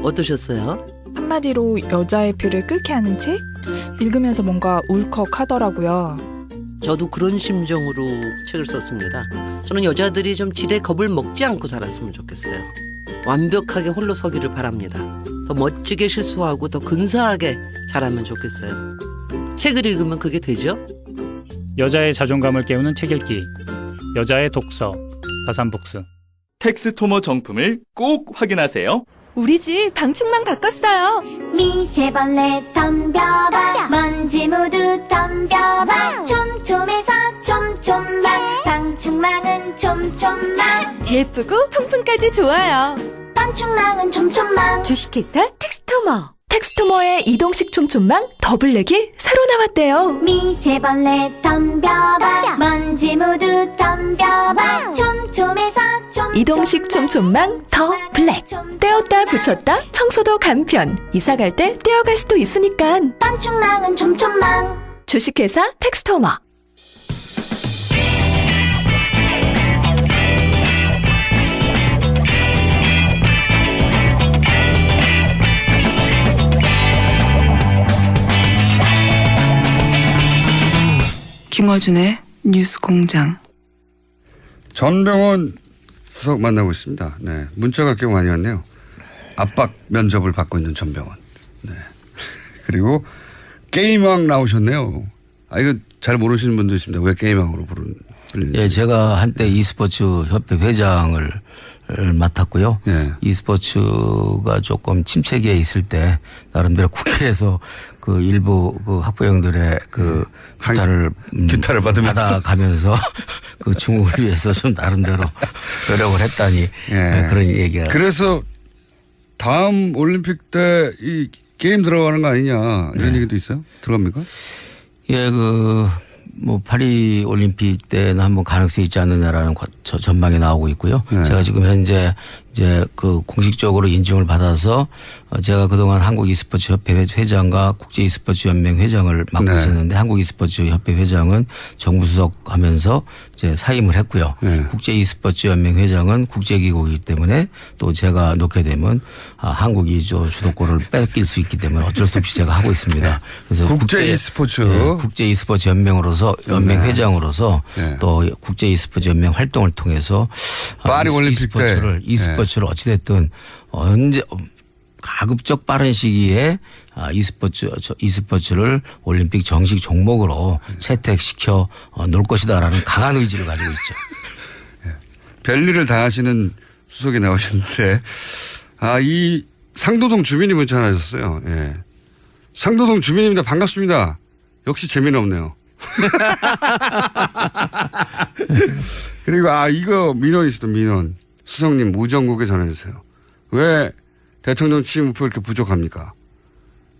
어떠셨어요? 한마디로 여자의 피를 끓게 하는 책? 읽으면서 뭔가 울컥하더라고요. 저도 그런 심정으로 책을 썼습니다. 저는 여자들이 좀 지레 겁을 먹지 않고 살았으면 좋겠어요. 완벽하게 홀로 서기를 바랍니다. 더 멋지게 실수하고 더 근사하게 자라면 좋겠어요. 책을 읽으면 그게 되죠? 여자의 자존감을 깨우는 책 읽기. 여자의 독서. 다산북스. 텍스토머 정품을 꼭 확인하세요. 우리 집 방충망 바꿨어요. 미세벌레 덤벼봐 먼지 모두 덤벼봐 촘촘해서 촘촘만 방충망은 촘촘만 예쁘고 통풍까지 좋아요. 방충망은 촘촘만 주식회사 텍스토머. 텍스토머의 이동식 촘촘망 더블랙이 새로 나왔대요. 미세벌레 덤벼봐 먼지 모두 덤벼봐 촘촘해서 촘촘만 이동식 촘촘망 더 블랙. 떼었다 붙였다 청소도 간편. 이사 갈 때 떼어갈 수도 있으니까. 방충망은 촘촘만 주식회사 텍스토머. 김어준의 뉴스공장. 전병헌 수석 만나고 있습니다. 네, 문자가 꽤 많이 왔네요. 압박 면접을 받고 있는 전병헌. 네. 그리고 게임왕 나오셨네요. 아, 이거 잘 모르시는 분도 있습니다. 왜 게임왕으로 부르는지. 예, 제가 한때 e스포츠 협회 회장을 맡았고요. 예. e스포츠가 조금 침체기에 있을 때 나름대로 국회에서 그 일부 그 학부형들의 그 규탄을 받아가면서 그 중국을 위해서 좀 나름대로 노력을 했다니 예. 그런 얘기가. 그래서 다음 올림픽 때 이 게임 들어가는 거 아니냐 이런 네. 얘기도 있어요? 들어갑니까? 예, 뭐 파리 올림픽 때는 한번 가능성이 있지 않느냐라는 전망이 나오고 있고요. 네. 제가 지금 현재 이제 그 공식적으로 인증을 받아서 제가 그동안 한국 e스포츠 협회 회장과 국제 e스포츠 연맹 회장을 맡고 네. 있었는데 한국 e스포츠 협회 회장은 정부수석 하면서 이제 사임을 했고요. 네. 국제 e스포츠 연맹 회장은 국제기구이기 때문에 또 제가 놓게 되면 한국이 주도권을 뺏길 수 있기 때문에 어쩔 수 없이 제가 하고 있습니다. 그래서 국제 e스포츠. 네, 국제 e스포츠 연맹으로서 연맹 네. 회장으로서 네. 또 국제 e스포츠 연맹 활동을 통해서 파리 올림픽 때 e스포츠를 어찌됐든 언제 가급적 빠른 시기에 e스포츠를 올림픽 정식 종목으로 채택시켜 놓을 것이다라는 강한 의지를 가지고 있죠. 별일을 다 하시는 수석이 나오셨는데 이 상도동 주민이 문자 하나 주셨어요. 예. 상도동 주민입니다. 반갑습니다. 역시 재미는 없네요. 그리고 이거 민원 있었던 민원. 수석님 무정국에 전해주세요. 왜 대통령 취임표 이렇게 부족합니까?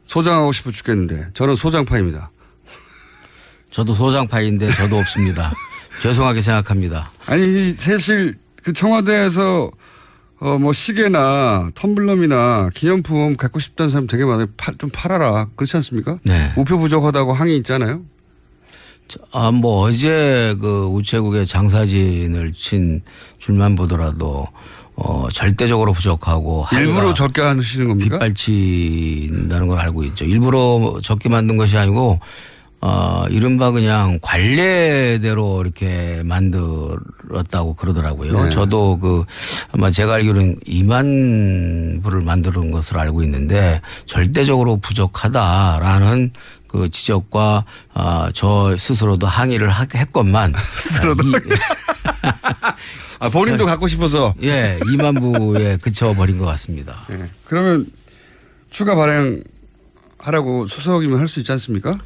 소장하고 싶어 죽겠는데 저는 소장파입니다. 저도 소장파인데 저도 없습니다. 죄송하게 생각합니다. 아니 사실 그 청와대에서 뭐 시계나 텀블럼이나 기념품 갖고 싶다는 사람 되게 많아요. 좀 팔아라. 그렇지 않습니까? 네. 우표 부족하다고 항의 있잖아요. 뭐 어제 그 우체국에 장사진을 친 줄만 보더라도 절대적으로 부족하고 일부러 적게 하시는 겁니까? 빗발친다는 걸 알고 있죠. 일부러 적게 만든 것이 아니고 이른바 그냥 관례대로 이렇게 만들었다고 그러더라고요. 네. 저도 아마 제가 알기로는 2만 부를 만드는 것으로 알고 있는데 절대적으로 부족하다라는 그 지적과 저 스스로도 항의를 했건만 스스로도 본인도 갖고 싶어서 2만 부에 그쳐버린 것 같습니다. 네. 그러면 추가 발행하라고 수석이면 할 수 있지 않습니까?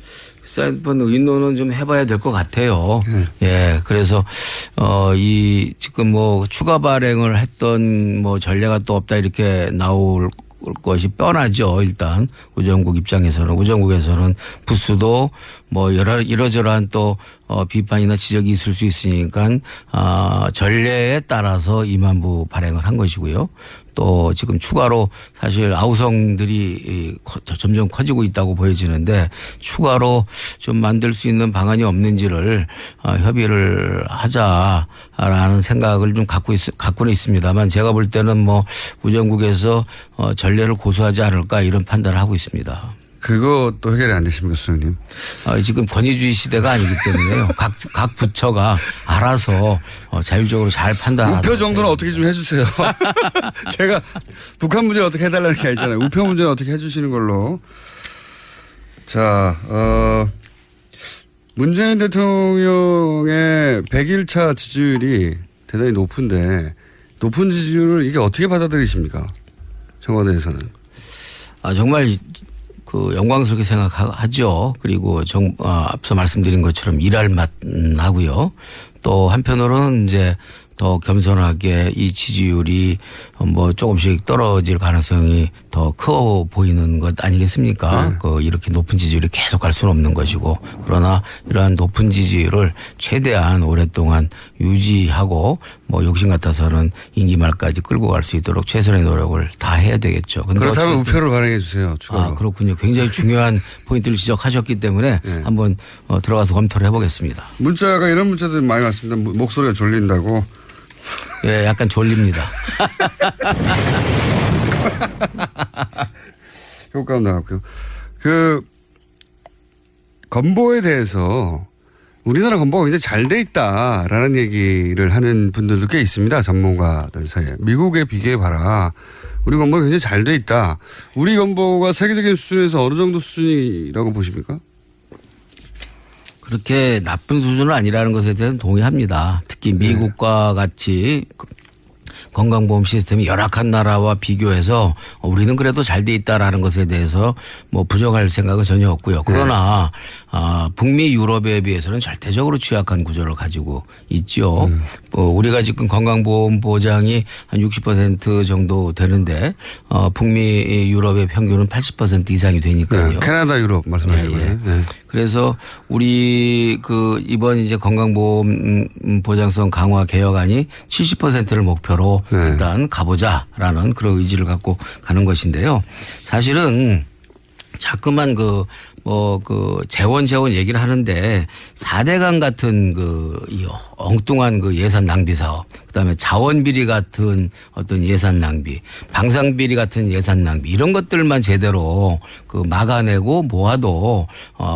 한번 의논은 좀 해봐야 될 것 같아요. 예, 그래서 지금 뭐 추가 발행을 했던 뭐 전례가 또 없다 이렇게 나올 것이 뻔하죠. 일단 우정국에서는 부수도 뭐 이러저러한 또 비판이나 지적이 있을 수 있으니까 전례에 따라서 임안부 발행을 한 것이고요. 또 지금 추가로 사실 아우성들이 점점 커지고 있다고 보여지는데 추가로 좀 만들 수 있는 방안이 없는지를 협의를 하자라는 생각을 좀 갖고는 있습니다만 제가 볼 때는 뭐 우정국에서 전례를 고수하지 않을까 이런 판단을 하고 있습니다. 그것도 해결이 안 되십니까, 수석님? 지금 권위주의 시대가 아니기 때문에요. 각 부처가 알아서 자율적으로 잘 판단하도록. 우표 정도는 어떻게 좀 해주세요. 제가 북한 문제를 어떻게 해달라는 게 아니잖아요. 우표 문제는 어떻게 해주시는 걸로. 자, 문재인 대통령의 100일차 지지율이 대단히 높은데 높은 지지율을 이게 어떻게 받아들이십니까? 청와대에서는. 정말 영광스럽게 생각하죠. 그리고 앞서 말씀드린 것처럼 일할 맛 나고요. 또 한편으로는 이제 더 겸손하게 이 지지율이 뭐 조금씩 떨어질 가능성이 더 커 보이는 것 아니겠습니까? 이렇게 높은 지지율이 계속 갈 수는 없는 것이고 그러나 이러한 높은 지지율을 최대한 오랫동안 유지하고 뭐 욕심 같아서는 임기 말까지 끌고 갈 수 있도록 최선의 노력을 다 해야 되겠죠. 그렇다면 우표를 발행해 주세요. 추가로. 그렇군요. 굉장히 중요한 포인트를 지적하셨기 때문에 네. 한번 들어가서 검토를 해보겠습니다. 문자가 이런 문자들이 많이 왔습니다. 목소리가 졸린다고. 예, 약간 졸립니다. 효과음 나왔고요. 건보에 대해서 우리나라 건보가 굉장히 잘 돼 있다라는 얘기를 하는 분들도 꽤 있습니다. 전문가들 사이에. 미국에 비교해봐라. 우리 건보가 굉장히 잘 돼 있다. 우리 건보가 세계적인 수준에서 어느 정도 수준이라고 보십니까? 그렇게 나쁜 수준은 아니라는 것에 대해서는 동의합니다. 특히 미국과 같이 건강보험 시스템이 열악한 나라와 비교해서 우리는 그래도 잘 돼 있다라는 것에 대해서 뭐 부정할 생각은 전혀 없고요. 그러나 북미 유럽에 비해서는 절대적으로 취약한 구조를 가지고 있죠. 우리가 지금 건강보험 보장이 한 60% 정도 되는데 북미 유럽의 평균은 80% 이상이 되니까요. 네, 캐나다 유럽 말씀하시는 거예요. 네. 그래서 우리 이번 이제 건강보험 보장성 강화 개혁안이 70%를 목표로 일단 가보자라는 그런 의지를 갖고 가는 것인데요. 사실은 자꾸만 재원 얘기를 하는데 4대강 같은 이 엉뚱한 예산 낭비 사업, 그다음에 자원비리 같은 어떤 예산 낭비, 방산비리 같은 예산 낭비 이런 것들만 제대로 막아내고 모아도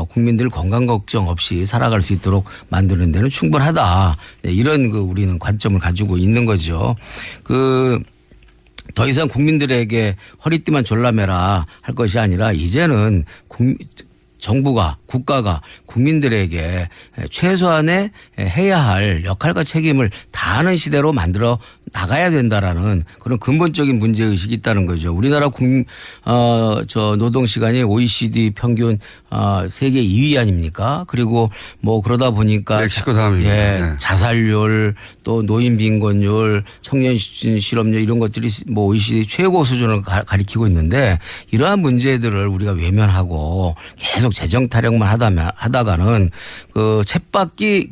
국민들 건강 걱정 없이 살아갈 수 있도록 만드는 데는 충분하다. 이런 우리는 관점을 가지고 있는 거죠. 더 이상 국민들에게 허리띠만 졸라매라 할 것이 아니라 이제는 정부가 국가가 국민들에게 최소한의 해야 할 역할과 책임을 다하는 시대로 만들어 나가야 된다라는 그런 근본적인 문제의식이 있다는 거죠. 우리나라 노동 시간이 OECD 평균 세계 2위 아닙니까? 그리고 그러다 보니까 멕시코 다음입니다. 자살률 또 노인 빈곤율, 청년 실업률 이런 것들이 OECD 최고 수준을 가리키고 있는데 이러한 문제들을 우리가 외면하고 계속 재정 타령만 하다가는 쳇바퀴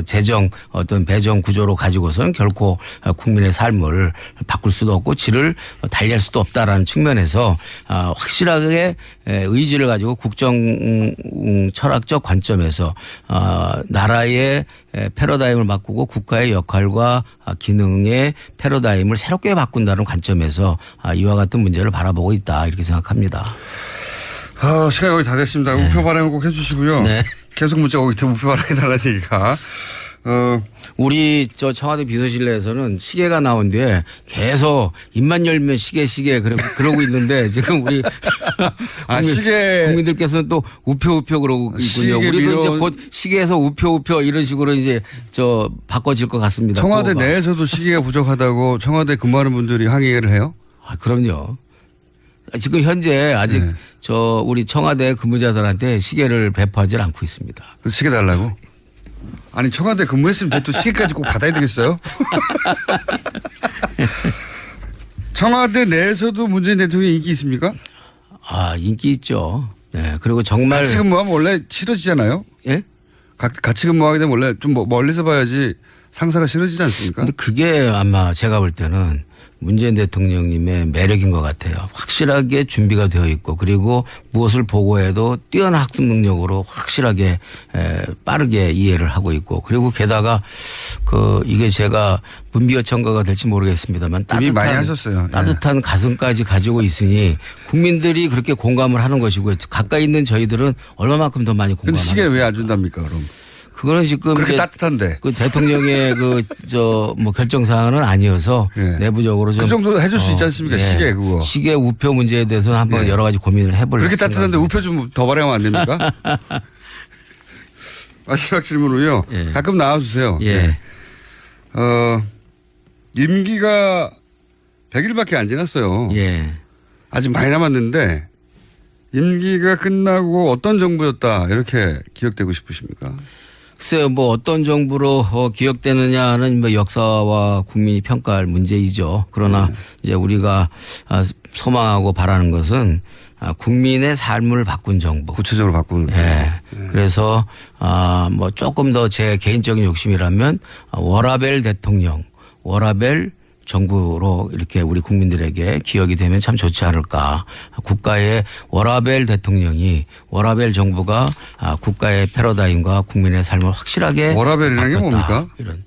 재정 어떤 배정 구조로 가지고서는 결코 국민의 삶을 바꿀 수도 없고 질을 달리할 수도 없다라는 측면에서 확실하게 의지를 가지고 국정 철학적 관점에서 나라의 패러다임을 바꾸고 국가의 역할과 기능의 패러다임을 새롭게 바꾼다는 관점에서 이와 같은 문제를 바라보고 있다 이렇게 생각합니다. 시간이 거의 다 됐습니다. 네. 우표 발행 꼭 해주시고요. 네. 계속 문자가 오기 때문에 우표 발행해달라는 얘기가. 우리 청와대 비서실 내에서는 시계가 나온 뒤에 계속 입만 열면 시계 그러고 있는데 지금 우리 국민들께서는 또 우표 그러고 있군요. 우리도 이제 곧 시계에서 우표 이런 식으로 이제 바꿔질 것 같습니다. 청와대 내에서도 시계가 부족하다고 청와대 근무하는 분들이 항의를 해요? 그럼요. 지금 현재 아직 우리 청와대 근무자들한테 시계를 배포하지 않고 있습니다. 시계 달라고? 아니 청와대 근무했으면 또 시계까지 꼭 받아야 되겠어요? 청와대 내에서도 문재인 대통령이 인기 있습니까? 인기 있죠. 네. 그리고 정말 같이 근무하면 원래 싫어지잖아요. 예? 같이 근무하게 되면 원래 좀 멀리서 봐야지 상사가 싫어지지 않습니까? 근데 그게 아마 제가 볼 때는 문재인 대통령님의 매력인 것 같아요. 확실하게 준비가 되어 있고 그리고 무엇을 보고해도 뛰어난 학습 능력으로 확실하게 빠르게 이해를 하고 있고 그리고 게다가 이게 제가 문비어 첨가가 될지 모르겠습니다만 이미 많이 하셨어요. 따뜻한 가슴까지 가지고 있으니 국민들이 그렇게 공감을 하는 것이고요. 가까이 있는 저희들은 얼마만큼 더 많이 근데 공감을 시계를 왜 안 준답니까 그럼? 그거는 지금 그렇게 따뜻한데. 그 대통령의 결정 사항은 아니어서 예. 내부적으로 좀 그 정도 해줄 수 있지 않습니까? 예. 시계 그거. 시계 우표 문제에 대해서는 한번 예. 여러 가지 고민을 해볼. 그렇게 따뜻한데 우표 좀 더 발행하면 안 됩니까? 마지막 질문으로요. 예. 가끔 나와주세요. 예. 임기가 100일밖에 안 지났어요. 예. 아직 많이 남았는데 임기가 끝나고 어떤 정부였다 이렇게 기억되고 싶으십니까? 글쎄요, 어떤 정부로 기억되느냐는 역사와 국민이 평가할 문제이죠. 그러나 이제 우리가 소망하고 바라는 것은 국민의 삶을 바꾼 정부. 구체적으로 바꾸는. 예. 그래서 조금 더 제 개인적인 욕심이라면 워라벨 대통령, 워라벨 정부로 이렇게 우리 국민들에게 기억이 되면 참 좋지 않을까. 국가의 워라벨 대통령이 워라벨 정부가 국가의 패러다임과 국민의 삶을 확실하게 워라벨이라는 게 바꿨다. 뭡니까? 이런.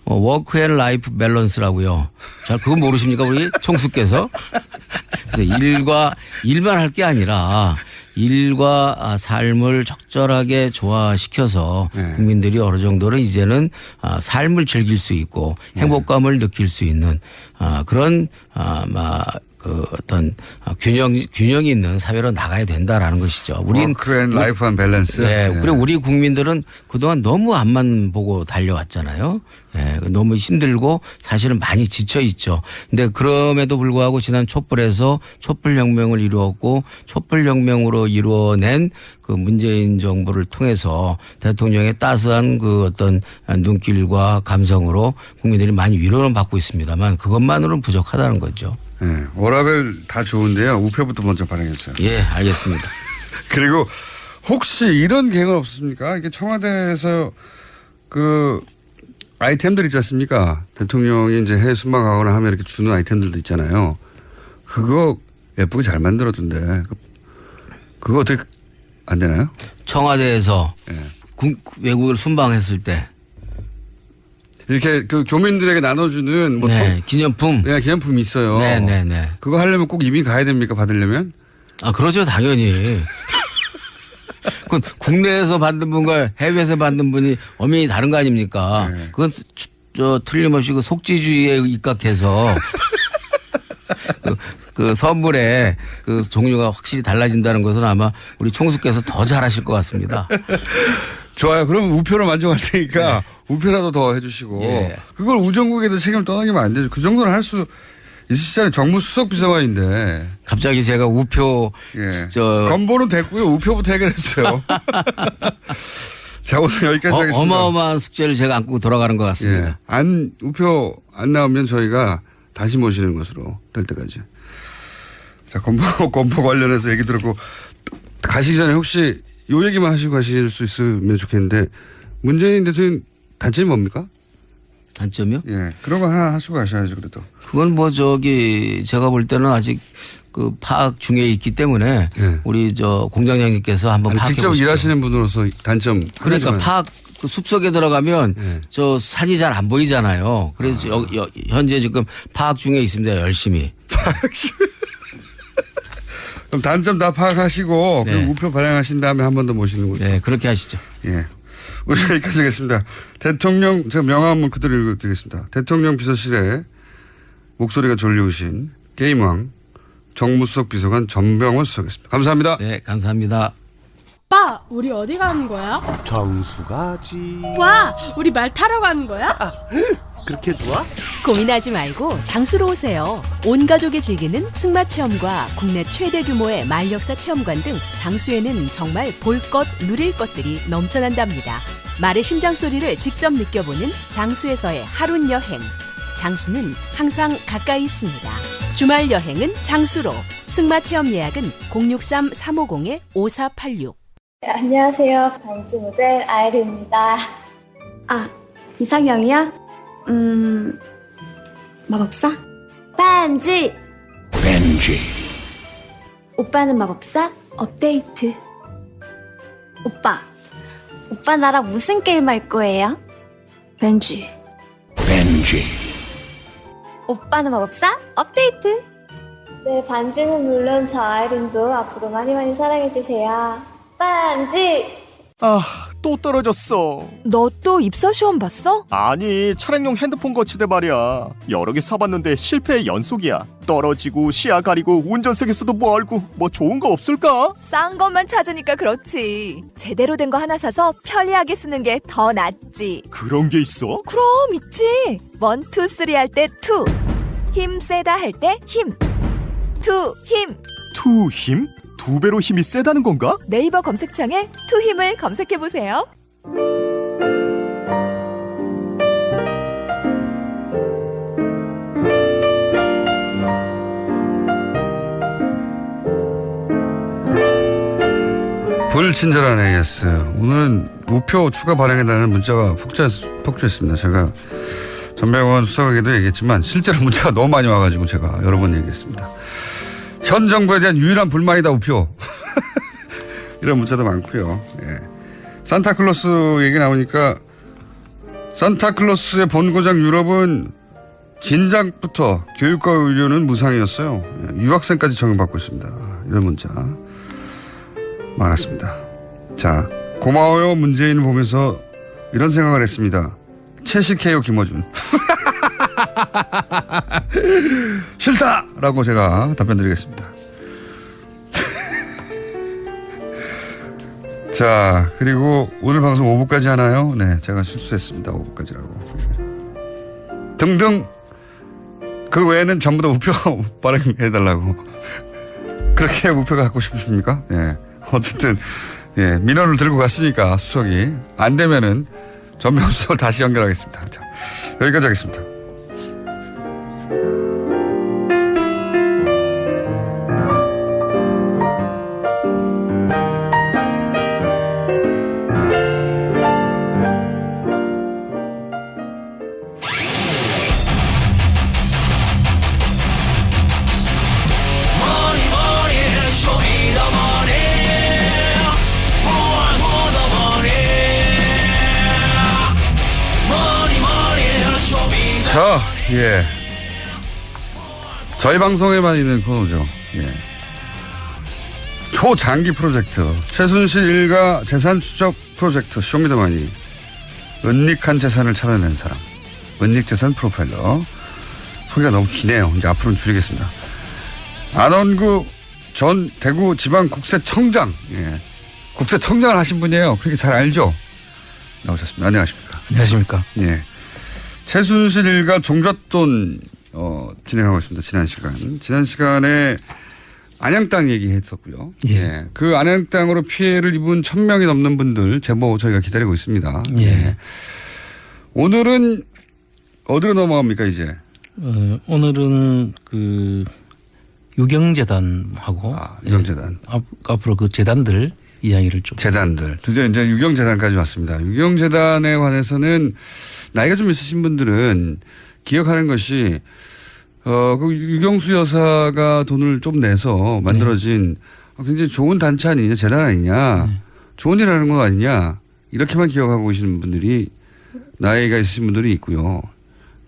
워크 앤 라이프 밸런스라고요. 잘 그건 모르십니까 우리 총수께서? 그래서 일만 할 게 아니라 일과 삶을 적절하게 조화시켜서 네. 국민들이 어느 정도는 이제는 삶을 즐길 수 있고 행복감을 느낄 수 있는 그런 어떤 균형이 있는 사회로 나가야 된다라는 것이죠. 우린 워크 앤 라이프 앤 밸런스. 네. 그리고 우리 국민들은 그동안 너무 앞만 보고 달려왔잖아요. 예, 너무 힘들고 사실은 많이 지쳐 있죠. 근데 그럼에도 불구하고 지난 촛불에서 촛불혁명을 이루었고 촛불혁명으로 이루어낸 그 문재인 정부를 통해서 대통령의 따스한 그 어떤 눈길과 감성으로 국민들이 많이 위로는 받고 있습니다만 그것만으로는 부족하다는 거죠. 네. 워라벨 다 좋은데요. 우표부터 먼저 발행해주세요. 예, 알겠습니다. 그리고 혹시 이런 계획은 없습니까? 이게 청와대에서 그 아이템들 있지 않습니까? 대통령이 이제 해외 순방하거나 하면 이렇게 주는 아이템들도 있잖아요. 그거 예쁘게 잘 만들었던데. 그거 어떻게 안 되나요? 청와대에서 네. 외국을 순방했을 때 이렇게 그 교민들에게 나눠주는 뭐 기념품. 네, 기념품이 있어요. 네네네. 그거 하려면 꼭 이민 가야 됩니까? 받으려면? 그러죠. 당연히. 그 국내에서 받는 분과 해외에서 받는 분이 엄연히 다른 거 아닙니까? 네. 그건 틀림없이 그 속지주의에 입각해서 그 선물의 그 종류가 확실히 달라진다는 것은 아마 우리 총수께서 더 잘하실 것 같습니다. 좋아요. 그럼 우표로 만족할 테니까 우표라도 더 해주시고 예. 그걸 우정국에도 책임을 떠넘기면 안 되죠. 그 정도는 할 수 있으시잖아요. 정무수석 비서관인데. 갑자기 제가 우표 건보는 됐고요. 우표부터 해결했어요. 자, 오늘 여기까지 하겠습니다. 어마어마한 숙제를 제가 안고 돌아가는 것 같습니다. 예. 우표 안 나오면 저희가 다시 모시는 것으로 될 때까지. 자, 건보 관련해서 얘기 들었고 가시기 전에 혹시 요 얘기만 하시고 가실 수 있으면 좋겠는데 문재인 대통령 단점이 뭡니까? 단점이요? 예. 그런 거 하나 하시고 가셔야죠, 그래도. 그건 제가 볼 때는 아직 그 파악 중에 있기 때문에 우리 공장장님께서 한번 파악해 직접 보시죠. 일하시는 분으로서 단점. 그러니까 그 숲속에 들어가면 산이 잘 안 보이잖아요. 그래서 현재 지금 파악 중에 있습니다. 열심히. 그럼 단점 다 파악하시고 그리고 우표 발행하신 다음에 한 번 더 모시는 거죠. 네, 그렇게 하시죠. 예. 우리 여기까지 하겠습니다. 대통령, 제가 명함은 그대로 읽어드리겠습니다. 대통령 비서실에 목소리가 졸리우신 게임왕 정무수석 비서관 전병원 수석이었습니다. 감사합니다. 네, 감사합니다. 오빠, 우리 어디 가는 거야? 정수가지. 와, 우리 말 타러 가는 거야? 그렇게 좋아? 고민하지 말고 장수로 오세요. 온 가족이 즐기는 승마 체험과 국내 최대 규모의 말역사 체험관 등 장수에는 정말 볼 것, 누릴 것들이 넘쳐난답니다. 말의 심장 소리를 직접 느껴보는 장수에서의 하룬 여행. 장수는 항상 가까이 있습니다. 주말 여행은 장수로. 승마 체험 예약은 063-350-5486. 안녕하세요. 반지 모델 아이리입니다. 아, 이상형이요? 마법사? 반지! 벤지. 오빠는 마법사? 업데이트. 오빠 나랑 무슨 게임 할 거예요? 벤지. 벤지. 오빠는 마법사? 업데이트. 네, 반지는 물론 저 아이린도 앞으로 많이 사랑해주세요. 반지! 아, 또 떨어졌어. 너 또 입사 시험 봤어? 아니, 차량용 핸드폰 거치대 말이야. 여러 개 사봤는데 실패의 연속이야. 떨어지고 시야 가리고 운전석에서도 뭐 알고 뭐 좋은 거 없을까? 싼 것만 찾으니까 그렇지. 제대로 된 거 하나 사서 편리하게 쓰는 게 더 낫지. 그런 게 있어? 그럼 있지. 1, 2, 3 할 때 2. 힘 세다 할 때 힘. 2 힘. 투 힘? 2배로 힘이 세다는 건가? 네이버 검색창에 2 힘을 검색해 보세요. 불친절한 AS. 오늘은 우표 추가 발행해달라는 문자가 폭주했습니다. 제가 전병원 수석에게도 얘기했지만 실제로 문자가 너무 많이 와가지고 제가 여러 번 얘기했습니다. 현 정부에 대한 유일한 불만이다 우표. 이런 문자도 많고요. 예. 산타클로스 얘기 나오니까 산타클로스의 본고장 유럽은 진작부터 교육과 의료는 무상이었어요. 예. 유학생까지 적용받고 있습니다. 이런 문자 많았습니다. 자, 고마워요 문재인을 보면서 이런 생각을 했습니다. 채식해요 김어준. 싫다라고 제가 답변 드리겠습니다. 자, 그리고 오늘 방송 5부까지 하나요? 네, 제가 실수했습니다. 5부까지라고. 등등 그 외에는 전부 다 우표 발행해달라고. 그렇게 우표가 갖고 싶으십니까? 예. 어쨌든 예, 민원을 들고 갔으니까 수석이 안 되면은 전명수 수석을 다시 연결하겠습니다. 자, 여기까지 하겠습니다. 자, 예. 저희 방송에만 있는 코너죠. 예. 초장기 프로젝트. 최순실 일가 재산 추적 프로젝트 쇼미더머니. 은닉한 재산을 찾아내는 사람. 은닉 재산 프로파일러. 소개가 너무 기네요. 이제 앞으로는 줄이겠습니다. 안원구 전 대구 지방국세청장. 예. 국세청장을 하신 분이에요. 그렇게 잘 알죠? 나오셨습니다. 안녕하십니까. 안녕하십니까. 예. 최순실 일가 종잣돈 진행하고 있습니다. 지난 시간에 안양 땅 얘기했었고요. 예. 예. 그 안양 땅으로 피해를 입은 1,000명이 넘는 분들 제보 저희가 기다리고 있습니다. 예. 예. 오늘은 어디로 넘어갑니까 이제? 오늘은 그 유경재단하고 유경재단. 예. 앞으로 그 재단들 이야기를 좀. 재단들. 드디어 이제 유경재단까지 왔습니다. 유경재단에 관해서는 나이가 좀 있으신 분들은 기억하는 것이 그 유경수 여사가 돈을 좀 내서 만들어진 굉장히 좋은 단체 아니냐, 재단 아니냐, 좋은 일 하는 거 아니냐 이렇게만 기억하고 계시는 분들이 나이가 있으신 분들이 있고요.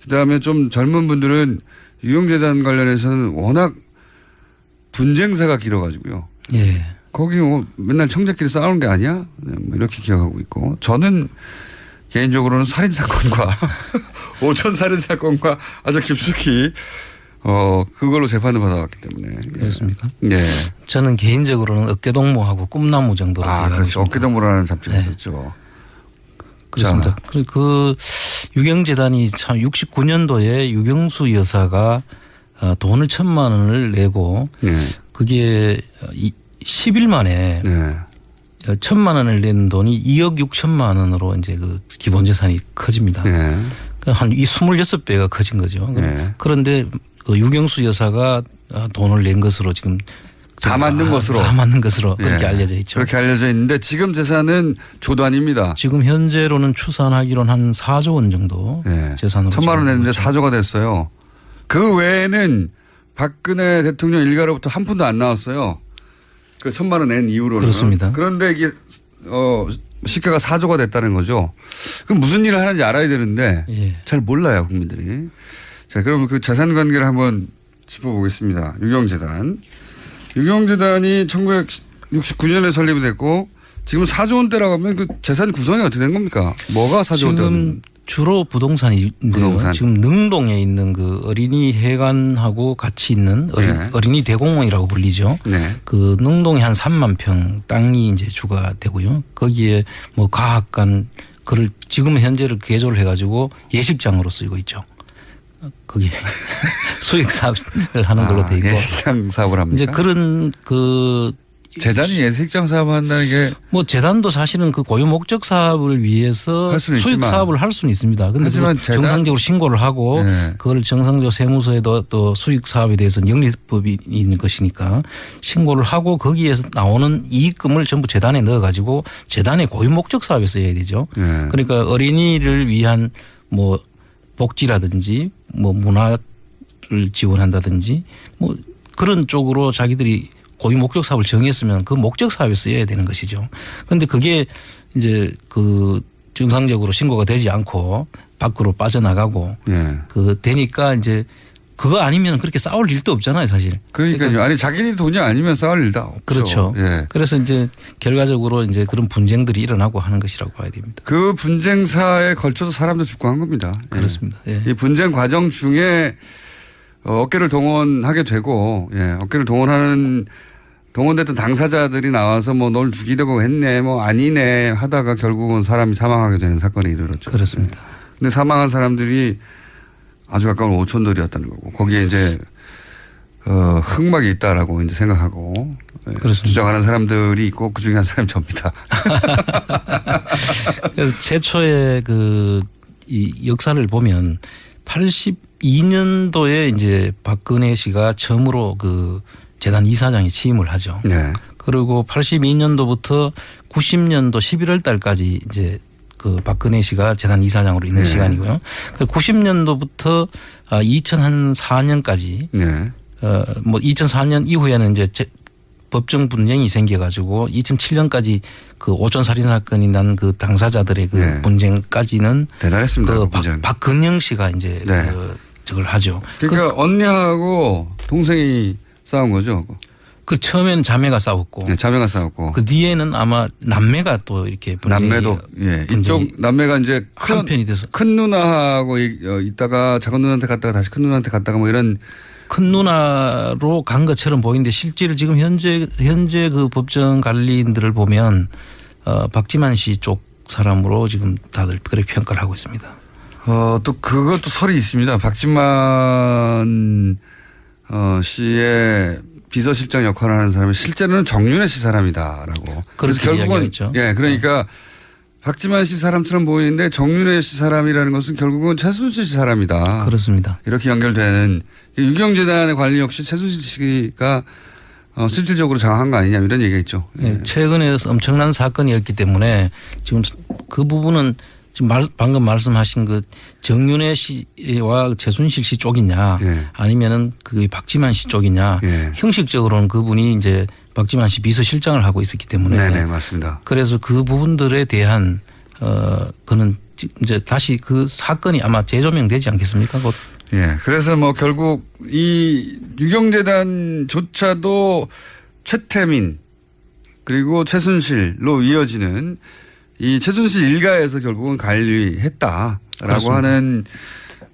그다음에 좀 젊은 분들은 유경재단 관련해서는 워낙 분쟁사가 길어가지고요. 예. 거기 뭐 맨날 청자끼리 싸우는 게 아니야? 뭐 이렇게 기억하고 있고 저는 개인적으로는 살인사건과 오천살인사건과 아주 깊숙이 그걸로 재판을 받아왔기 때문에. 그렇습니까? 예. 저는 개인적으로는 어깨동무하고 꿈나무 정도로. 그렇죠. 어깨동무라는 잡지가 있었죠. 그렇습니다. 그 유경재단이 참 69년도에 유경수 여사가 돈을 1,000만 원을 내고 그게 10일 만에 1,000만 원을 낸 돈이 2억 6천만 원으로 이제 그 기본 재산이 커집니다. 한 26배가 커진 거죠. 그런데 그 유경수 여사가 돈을 낸 것으로 지금 다 맞는 것으로. 다 맞는 것으로 예. 그렇게 알려져 있죠. 그렇게 알려져 있는데 지금 재산은 조 단위입니다. 지금 현재로는 추산하기로는 한 4조 원 정도 예. 재산으로 1,000만 원 냈는데 있죠. 4조가 됐어요. 그 외에는 박근혜 대통령 일가로부터 한 푼도 안 나왔어요. 그 1,000만 원 낸 이후로는. 그렇습니다. 그런데 이게 시가가 4조가 됐다는 거죠. 그럼 무슨 일을 하는지 알아야 되는데 예. 잘 몰라요 국민들이. 자, 그러면 그 재산 관계를 한번 짚어보겠습니다. 유경재단. 유경재단이 1969년에 설립이 됐고 지금 4조 원대라고 하면 그 재산 구성이 어떻게 된 겁니까? 뭐가 4조 원대? 지금 주로 부동산인데요. 부동산. 지금 능동에 있는 그 어린이 해관하고 같이 있는 네. 어린이 대공원이라고 불리죠. 네. 그 능동에 한 3만 평 땅이 이제 주가 되고요. 거기에 뭐 과학관 그를 지금 현재를 개조를 해가지고 예식장으로 쓰이고 있죠. 거기 수익 사업을 하는 걸로 돼 있고. 예식장 사업을 합니까? 이제 그런 그 재단이 예식장 사업 한다는 게 뭐 재단도 사실은 그 고유 목적 사업을 위해서 할 수는 수익 있지만. 사업을 할 수는 있습니다. 그런데 하지만 재단- 정상적으로 신고를 하고 네. 그걸 정상적으로 세무서에도 또 수익 사업에 대해서는 영리법이 있는 것이니까 신고를 하고 거기에서 나오는 이익금을 전부 재단에 넣어 가지고 재단의 고유 목적 사업에 써야 되죠. 네. 그러니까 어린이를 위한 뭐 복지라든지 뭐 문화를 지원한다든지 뭐 그런 쪽으로 자기들이 고유 목적 사업을 정했으면 그 목적 사업에 쓰여야 되는 것이죠. 그런데 그게 이제 그 정상적으로 신고가 되지 않고 밖으로 빠져나가고 예. 그 되니까 이제 그거 아니면 그렇게 싸울 일도 없잖아요, 사실. 그러니까요. 아니 자기네 돈이 아니면 싸울 일도 없죠. 그렇죠. 예. 그래서 이제 결과적으로 이제 그런 분쟁들이 일어나고 하는 것이라고 봐야 됩니다. 그 분쟁사에 걸쳐서 사람도 죽고 한 겁니다. 예. 그렇습니다. 예. 이 분쟁 과정 중에 어깨를 동원하게 되고, 예, 어깨를 동원됐던 당사자들이 나와서 뭐 널 죽이려고 했네, 뭐 아니네 하다가 결국은 사람이 사망하게 되는 사건이 이르렀죠. 그렇습니다. 근데 사망한 사람들이 아주 가까운 오촌들이었다는 거고, 거기에 이제 흑막이 있다라고 이제 생각하고 그렇습니다. 주장하는 사람들이 있고 그 중에 한 사람이 접니다. 그래서 최초의 그 이 역사를 보면 82년도에 이제 박근혜 씨가 처음으로 그 재단 이사장에 취임을 하죠. 네. 그리고 82년도부터 90년도 11월 달까지 이제 그 박근혜 씨가 재단 이사장으로 있는 네. 시간이고요. 90년도부터 2004년까지 네. 뭐 2004년 이후에는 이제 법정 분쟁이 생겨가지고 2007년까지 그 오촌 살인 사건이 난 그 당사자들의 그 네. 분쟁까지는 대단했습니다. 그 분쟁. 박근영 씨가 이제 네. 저걸 하죠. 그러니까 언니하고 동생이 싸운 거죠. 그 처음에는 자매가 싸웠고 네, 자매가 싸웠고 그 뒤에는 아마 남매가 또 이렇게 분쟁이 남매도 예 이쪽 남매가 이제 한 편이 돼서 큰 누나하고 있다가 작은 누나한테 갔다가 다시 큰 누나한테 갔다가 뭐 이런 큰 누나로 간 것처럼 보이는데 실제로 지금 현재 그 법정 관리인들을 보면 박지만 씨 쪽 사람으로 지금 다들 그렇게 평가를 하고 있습니다. 또 그것도 설이 있습니다. 박지만 씨의 비서실장 역할을 하는 사람이 실제로는 정윤회 씨 사람이다라고. 그래서 결국은 있죠. 예 그러니까 박지만 씨 사람처럼 보이는데 정윤회 씨 사람이라는 것은 결국은 최순실 씨 사람이다. 그렇습니다. 이렇게 연결되는 유경재단의 관리 역시 최순실 씨가 실질적으로 장악한 거 아니냐 이런 얘기가 있죠. 예. 최근에 엄청난 사건이었기 때문에 지금 그 부분은 지금 방금 말씀하신 그 정윤회 씨와 최순실 씨 쪽이냐 예. 아니면은 그 박지만 씨 쪽이냐 예. 형식적으로는 그분이 이제 박지만 씨 비서실장을 하고 있었기 때문에 네네 맞습니다. 그래서 그 부분들에 대한 그는 이제 다시 그 사건이 아마 재조명되지 않겠습니까? 곧. 예. 그래서 뭐 결국 이 유경재단조차도 최태민 그리고 최순실로 이어지는 이 최순실 일가에서 결국은 관리했다라고 그렇습니다. 하는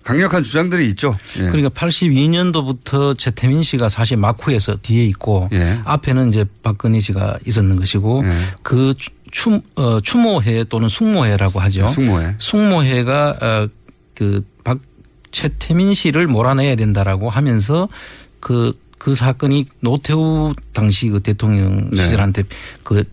강력한 주장들이 있죠. 예. 그러니까 82년도부터 최태민 씨가 사실 마쿠에서 뒤에 있고 예. 앞에는 이제 박근혜 씨가 있었는 것이고 예. 그 추모회 또는 숙모회라고 하죠. 숙모회. 숙모회가 그 최태민 씨를 몰아내야 된다라고 하면서 그 사건이 노태우 당시 그 대통령 네. 시절한테 그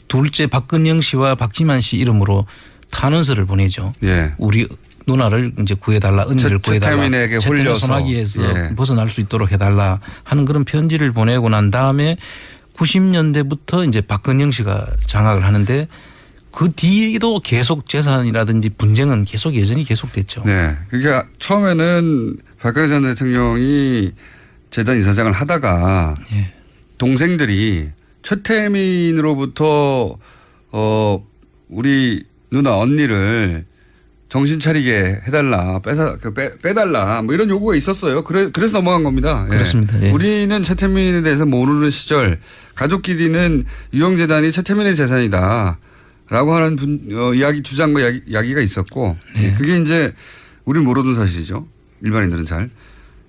둘째 박근영 씨와 박지만 씨 이름으로 탄원서를 보내죠. 예. 우리 누나를 이제 구해달라, 언니를 구해달라, 최태민에게 최태민 홀려서 소나기에서 예. 벗어날 수 있도록 해달라 하는 그런 편지를 보내고 난 다음에 90년대부터 이제 박근영 씨가 장악을 하는데 그 뒤에도 계속 재산이라든지 분쟁은 계속 여전히 계속됐죠. 네. 그러니까 처음에는 박근혜 전 대통령이 재단 이사장을 하다가 예. 동생들이 최태민으로부터 우리 누나 언니를 정신 차리게 해달라, 빼달라, 뭐 이런 요구가 있었어요. 그래서 넘어간 겁니다. 예. 그렇습니다. 예. 우리는 최태민에 대해서 모르는 시절 가족끼리는 유형재단이 최태민의 재산이다. 라고 하는 주장과 이야기가 있었고 네. 그게 이제 우리는 모르는 사실이죠. 일반인들은 잘.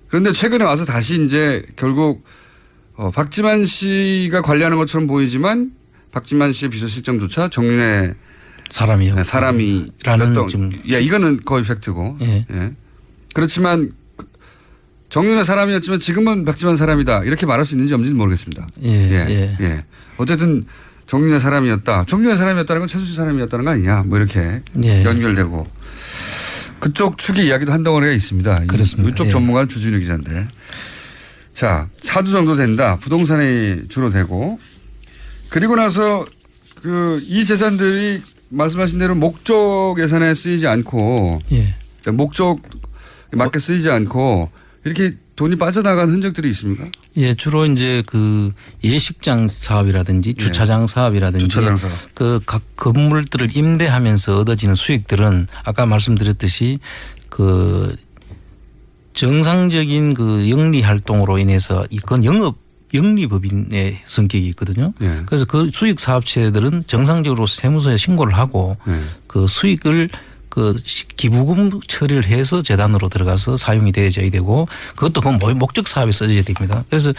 그런데 최근에 와서 다시 이제 결국 박지만 씨가 관리하는 것처럼 보이지만 박지만 씨의 비서실장조차 정윤회 사람이라는 지금 이거는 거의 팩트고. 예. 예. 그렇지만 정윤회 사람이었지만 지금은 박지만 사람이다 이렇게 말할 수 있는지 없는지는 모르겠습니다. 예. 어쨌든 정윤회 사람이었다. 정윤회 사람이었다는 건 최순실 사람이었다는 거 아니냐. 뭐 이렇게 예. 연결되고 그쪽 축의 이야기도 한 덩어리가 있습니다. 그렇습니다. 이쪽 예. 전문가는 주진우 기자인데. 자, 4주 정도 된다. 부동산이 주로 되고 그리고 나서 이 재산들이 말씀하신 대로 목적 예산에 쓰이지 않고 예. 목적 맞게 쓰이지 않고 이렇게 돈이 빠져나간 흔적들이 있습니까? 예, 주로 이제 그 예식장 사업이라든지 주차장 사업이라든지 주차장 사업. 각 건물들을 임대하면서 얻어지는 수익들은 아까 말씀드렸듯이 정상적인 영리 활동으로 인해서 이건 영리법인의 성격이 있거든요. 네. 그래서 그 수익 사업체들은 정상적으로 세무서에 신고를 하고 그 수익을 기부금 처리를 해서 재단으로 들어가서 사용이 되어져야 되고 그것도 목적 사업에 써져야 됩니다. 그래서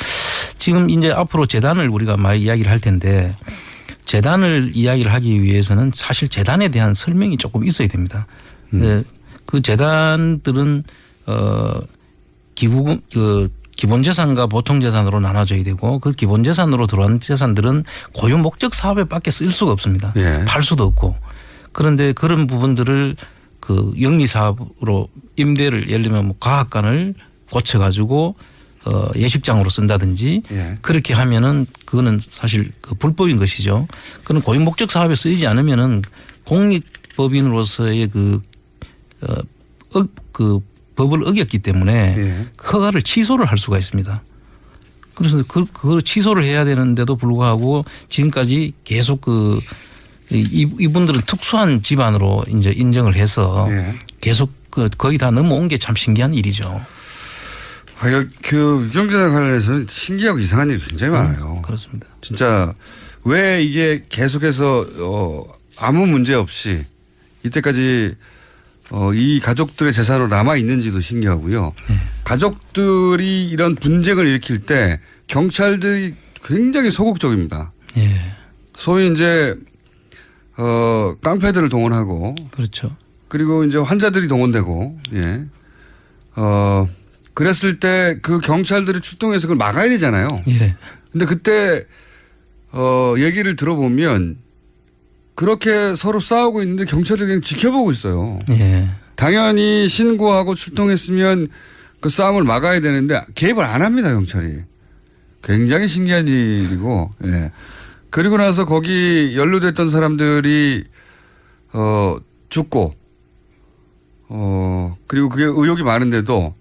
지금 이제 앞으로 재단을 우리가 많이 이야기를 할 텐데 재단을 이야기를 하기 위해서는 사실 재단에 대한 설명이 조금 있어야 됩니다. 그 재단들은 기부금 기본 재산과 보통 재산으로 나눠져야 되고 그 기본 재산으로 들어온 재산들은 고유 목적 사업에 밖에 쓸 수가 없습니다. 예. 팔 수도 없고. 그런데 그런 부분들을 영리 사업으로 임대를 예를 들면 과학관을 고쳐가지고 예식장으로 쓴다든지 예. 그렇게 하면은 그거는 사실 불법인 것이죠. 그런 고유 목적 사업에 쓰이지 않으면은 공익법인으로서의 법을 어겼기 때문에 예. 허가를 취소를 할 수가 있습니다. 그래서 그걸 취소를 해야 되는데도 불구하고 지금까지 계속 이분들은 특수한 집안으로 이제 인정을 해서 예. 계속 거의 다 넘어온 게 참 신기한 일이죠. 유형재단 관련해서는 신기하고 이상한 일이 굉장히 많아요. 그렇습니다. 진짜 왜 이게 계속해서 아무 문제 없이 이때까지 이 가족들의 재산으로 남아 있는지도 신기하고요. 네. 가족들이 이런 분쟁을 일으킬 때 경찰들이 굉장히 소극적입니다. 예. 소위 이제 깡패들을 동원하고 그렇죠. 그리고 이제 환자들이 동원되고 예. 그랬을 때 그 경찰들이 출동해서 그걸 막아야 되잖아요. 예. 근데 그때 얘기를 들어보면 그렇게 서로 싸우고 있는데 경찰이 그냥 지켜보고 있어요. 예. 당연히 신고하고 출동했으면 그 싸움을 막아야 되는데 개입을 안 합니다, 경찰이. 굉장히 신기한 일이고, 예. 그리고 나서 거기 연루됐던 사람들이, 죽고, 그리고 그게 의혹이 많은데도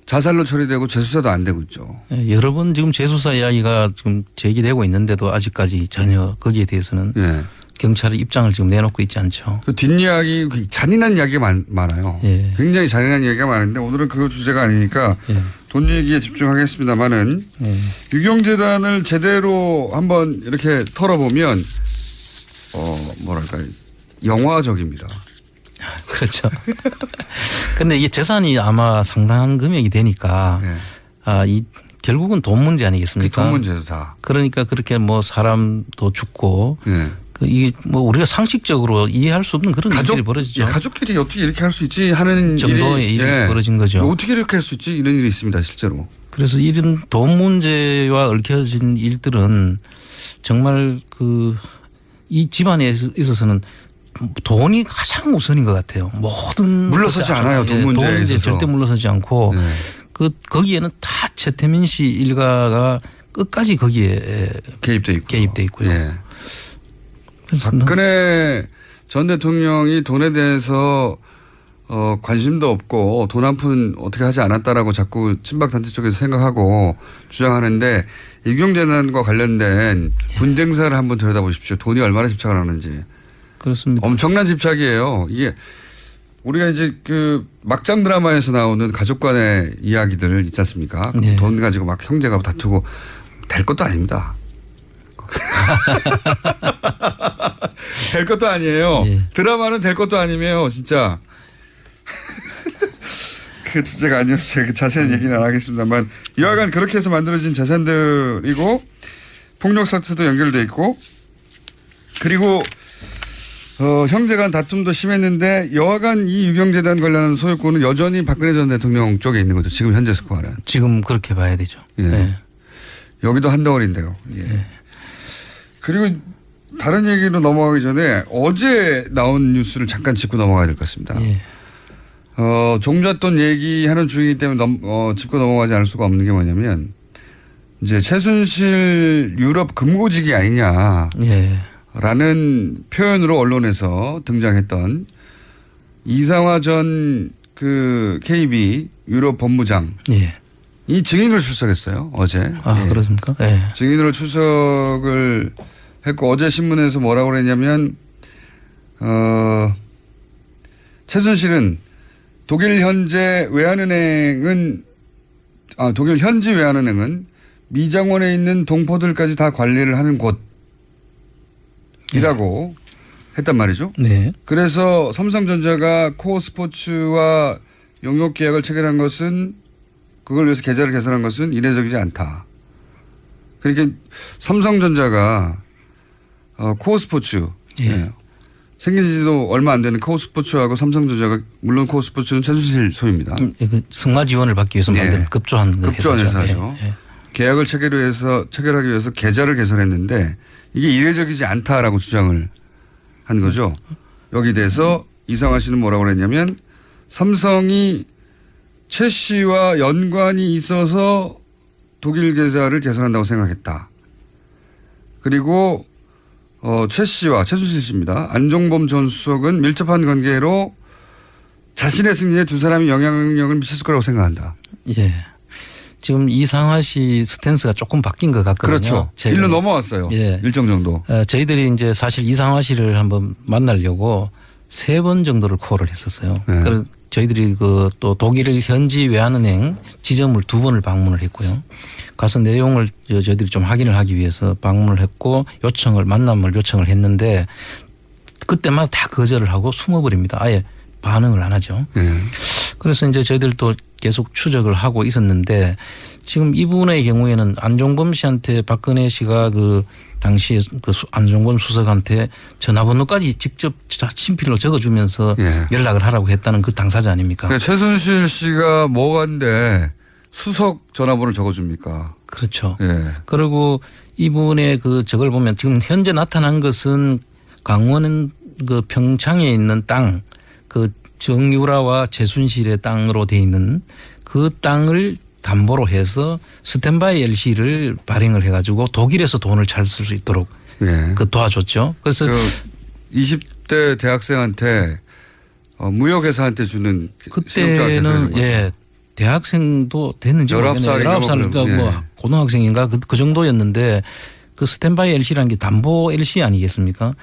자살로 처리되고 재수사도 안 되고 있죠. 예. 여러 번 지금 재수사 이야기가 지금 제기되고 있는데도 아직까지 전혀 거기에 대해서는 예. 경찰의 입장을 지금 내놓고 있지 않죠. 그 뒷이야기, 잔인한 이야기가 많아요. 예. 굉장히 잔인한 이야기가 많은데 오늘은 그 주제가 아니니까 예. 돈 얘기에 집중하겠습니다만은 예. 유경재단을 제대로 한번 이렇게 털어보면 뭐랄까요. 영화적입니다. 그렇죠. 근데 이게 재산이 아마 상당한 금액이 되니까 예. 결국은 돈 문제 아니겠습니까? 돈 문제도 다. 그러니까 그렇게 사람도 죽고 예. 이게 우리가 상식적으로 이해할 수 없는 그런 일이 벌어지죠. 예, 가족끼리 어떻게 이렇게 할 수 있지 하는 정도의 일이 벌어진 거죠. 어떻게 이렇게 할 수 있지 이런 일이 있습니다, 실제로. 그래서 이런 돈 문제와 얽혀진 일들은 정말 이 집안에 있어서는 돈이 가장 우선인 것 같아요. 모든 물러서지 않아요. 돈 문제에 돈 문제 있어서. 절대 물러서지 않고 네. 거기에는 다 최태민 씨 일가가 끝까지 거기에 개입돼 있고요. 예. 그래서 박근혜 전 대통령이 돈에 대해서 관심도 없고 돈 한 푼 어떻게 하지 않았다라고 자꾸 친박단체 쪽에서 생각하고 주장하는데 이경재난과 관련된 분쟁사를 한번 들여다보십시오. 돈이 얼마나 집착을 하는지. 그렇습니다. 엄청난 집착이에요. 이게 우리가 이제 그 막장 드라마에서 나오는 가족 간의 이야기들 있지 않습니까? 네. 돈 가지고 막 형제가 다투고 될 것도 아닙니다. 될 것도 아니에요. 네. 드라마는 될 것도 아니에요. 진짜. 그 주제가 아니어서 제가 자세한 얘기는 안 하겠습니다만 여하간 그렇게 해서 만들어진 재산들이고 폭력 사태도 연결돼 있고 그리고 형제 간 다툼도 심했는데 여하간 이 유경재단 관련한 소유권은 여전히 박근혜 전 대통령 쪽에 있는 거죠. 지금 현재 스코어는. 지금 그렇게 봐야 되죠. 예. 네. 여기도 한 덩어리인데요. 예. 네. 그리고 다른 얘기로 넘어가기 전에 어제 나온 뉴스를 잠깐 짚고 넘어가야 될 것 같습니다. 예. 종잣돈 얘기하는 중이기 때문에 짚고 넘어가지 않을 수가 없는 게 뭐냐면 이제 최순실 유럽 금고지기 아니냐. 예. 라는 표현으로 언론에서 등장했던 이상화 전 그 KB 유럽 법무장. 예. 이 증인으로 출석했어요. 어제. 아, 예. 그렇습니까? 예. 증인으로 출석을 했고 어제 신문에서 뭐라고 그랬냐면 최순실은 독일 현지 외환은행은 미장원에 있는 동포들까지 다 관리를 하는 곳이라고 했단 말이죠. 네. 그래서 삼성전자가 코어 스포츠와 용역 계약을 체결한 것은 그걸 위해서 계좌를 개설한 것은 이례적이지 않다. 그러니까 삼성전자가 코어 스포츠 예. 생긴 지도 얼마 안 되는 코어 스포츠하고 삼성전자가 물론 코어 스포츠는 최순실 소유입니다. 그 승마 지원을 받기 위해서 만든 급조한 회사죠. 예. 계약을 체결하기 위해서 계좌를 개설했는데 이게 이례적이지 않다라고 주장을 한 거죠. 여기 대해서 이상화 씨는 뭐라고 그랬냐면 삼성이 최 씨와 연관이 있어서 독일 계좌를 개설한다고 생각했다. 그리고 최 씨와 최순실 씨입니다. 안종범 전 수석은 밀접한 관계로 자신의 승리에 두 사람이 영향력을 미쳤을 거라고 생각한다. 예. 지금 이상화 씨 스탠스가 조금 바뀐 것 같거든요. 그렇죠. 일로 넘어왔어요. 예. 일정 정도. 저희들이 이제 사실 이상화 씨를 한번 만나려고 3번 정도를 콜을 했었어요. 네. 그래서 저희들이 또 독일 현지 외환은행 지점을 2번을 방문을 했고요. 가서 내용을 저희들이 좀 확인을 하기 위해서 방문을 했고 만남을 요청을 했는데 그때마다 다 거절을 하고 숨어버립니다. 아예 반응을 안 하죠. 그래서 이제 저희들도 계속 추적을 하고 있었는데 지금 이분의 경우에는 안종범 씨한테 박근혜 씨가 당시에 안종범 수석한테 전화번호까지 직접 친필로 적어주면서 연락을 하라고 했다는 그 당사자 아닙니까? 그러니까 최순실 씨가 뭐간데 수석 전화번호를 적어줍니까? 그렇죠. 예. 그리고 이분의 저걸 보면 지금 현재 나타난 것은 강원 평창에 있는 땅 정유라와 최순실의 땅으로 돼 있는 그 땅을 담보로 해서 스탠바이 LC를 발행을 해가지고 독일에서 돈을 잘 쓸 수 있도록 도와줬죠. 그래서 20대 대학생한테 무역회사한테 주는 그때는 대학생도 됐는지 19살인가 뭐 고등학생인가 그 정도였는데 그 스탠바이 LC라는 게 담보 LC 아니겠습니까?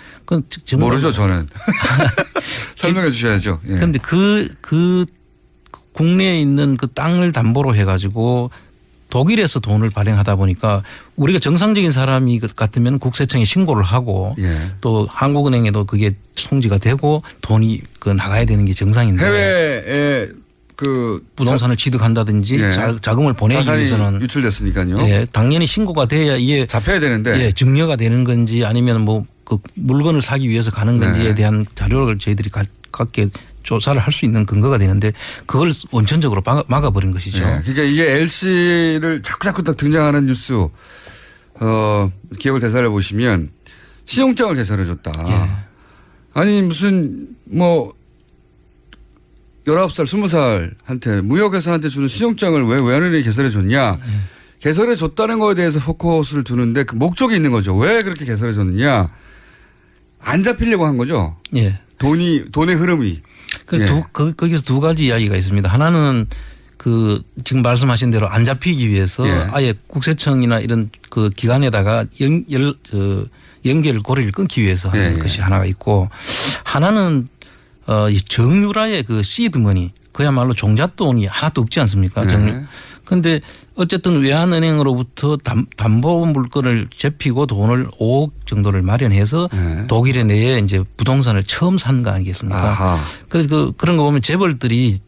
모르죠 저는. 설명해 주셔야죠. 그런데 그 국내에 있는 그 땅을 담보로 해가지고 독일에서 돈을 발행하다 보니까 우리가 정상적인 사람이 같으면 국세청에 신고를 하고 또 한국은행에도 그게 송지가 되고 돈이 나가야 되는 게 정상인데 해외에 부동산을 취득한다든지 자금을 보내기 위해서는 유출됐으니까요. 당연히 신고가 돼야 이게 잡혀야 되는데 증여가 되는 건지 아니면 물건을 사기 위해서 가는 건지에 대한 자료를 저희들이 갖게 조사를 할 수 있는 근거가 되는데 그걸 원천적으로 막아버린 것이죠. 그러니까 이게 LC를 자꾸 등장하는 뉴스 기억을 되살려 보시면 신용장을 개설해 줬다. 아니 무슨 뭐 19살, 20살한테 무역회사한테 주는 신용장을 왜 외환은행이 개설해 줬냐. 개설해 줬다는 거에 대해서 포커스를 두는데 그 목적이 있는 거죠. 왜 그렇게 개설해 줬느냐. 안 잡히려고 한 거죠. 예. 돈의 흐름이. 그 거기서 두 가지 이야기가 있습니다. 하나는 그 지금 말씀하신 대로 안 잡히기 위해서 아예 국세청이나 이런 그 기관에다가 연결 고리를 끊기 위해서 하는 것이 하나가 있고, 하나는 이 정유라의 그 시드머니, 그야말로 종잣돈이 하나도 없지 않습니까? 그런데 어쨌든 외환은행으로부터 담보 물건을 잡히고 돈을 5억 정도를 마련해서 독일에 내에 이제 부동산을 처음 산 거 아니겠습니까? 그래서 그런 거 보면 재벌들이